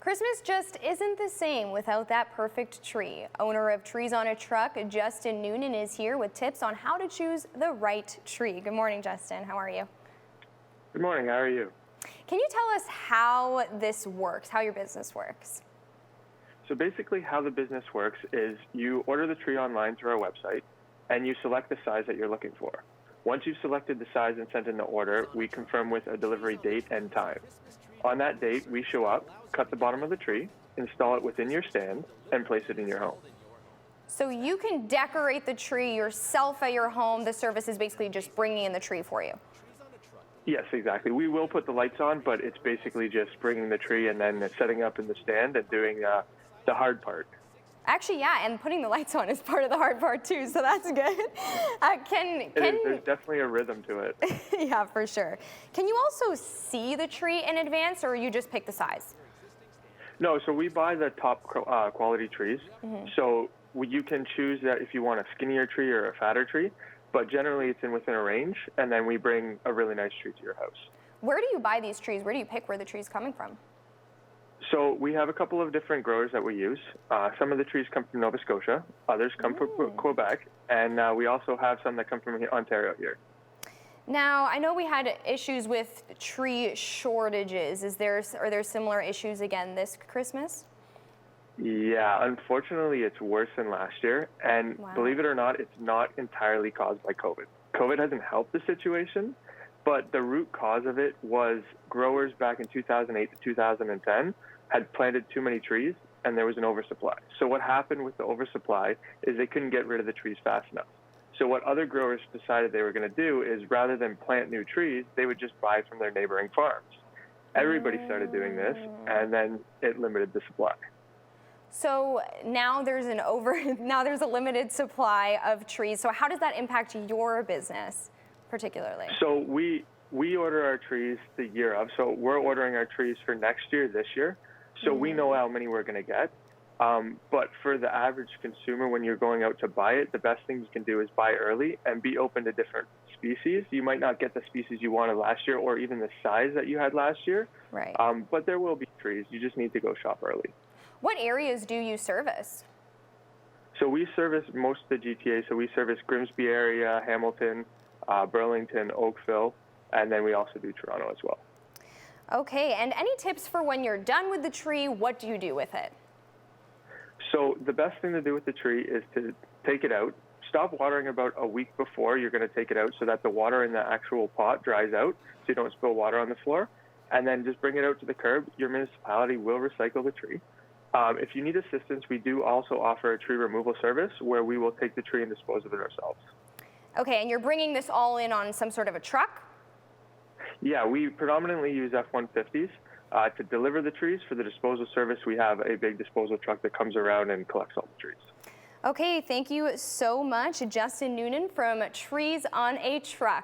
Christmas just isn't the same without that perfect tree. Owner of Trees on a Truck, Justin Noonan, is here with tips on how to choose the right tree. Good morning, Justin. How are you? Good morning. How are you? Can you tell us how this works, how your business works? So basically how the business works is you order the tree online through our website and you select the size that you're looking for. Once you've selected the size and sent in the order, we confirm with a delivery date and time. On that date, we show up, cut the bottom of the tree, install it within your stand, and place it in your home. So you can decorate the tree yourself at your home. The service is basically just bringing in the tree for you. Yes, exactly. We will put the lights on, but it's basically just bringing the tree and then setting up in the stand and doing the hard part. Actually, yeah, and putting the lights on is part of the hard part too, so that's good. There's definitely a rhythm to it. Yeah, for sure. Can you also see the tree in advance, or you just pick the size? No, so we buy the top quality trees. So you can choose that if you want a skinnier tree or a fatter tree, but generally it's within a range, and then we bring a really nice tree to your house. Where do you buy these trees? Where do you pick where the tree's coming from? So we have a couple of different growers that we use. Some of the trees come from Nova Scotia, others come from Quebec, and we also have some that come from Ontario here. Now, I know we had issues with tree shortages. Are there similar issues again this Christmas? Yeah, unfortunately, it's worse than last year, and believe it or not, it's not entirely caused by COVID. COVID hasn't helped the situation, but the root cause of it was growers back in 2008 to 2010 had planted too many trees, and there was an oversupply. So what happened with the oversupply is they couldn't get rid of the trees fast enough. So what other growers decided they were going to do is rather than plant new trees, they would just buy from their neighboring farms. Everybody started doing this, and then it limited the supply. So now there's a limited supply of trees. So how does that impact your business particularly? So we order our trees the year of. So we're ordering our trees for next year, this year. So we know how many we're going to get. But for the average consumer, when you're going out to buy it, the best thing you can do is buy early and be open to different species. You might not get the species you wanted last year or even the size that you had last year. Right. But there will be trees. You just need to go shop early. What areas do you service? So we service most of the GTA. So we service Grimsby area, Hamilton, Burlington, Oakville, and then we also do Toronto as well. Okay, and any tips for when you're done with the tree? What do you do with it? So the best thing to do with the tree is to take it out. Stop watering about a week before you're going to take it out so that the water in the actual pot dries out so you don't spill water on the floor. And then just bring it out to the curb. Your municipality will recycle the tree. If you need assistance, we do also offer a tree removal service where we will take the tree and dispose of it ourselves. Okay, and you're bringing this all in on some sort of a truck? Yeah, we predominantly use F-150s to deliver the trees. For the disposal service, we have a big disposal truck that comes around and collects all the trees. Okay, thank you so much, Justin Noonan from Trees on a Truck.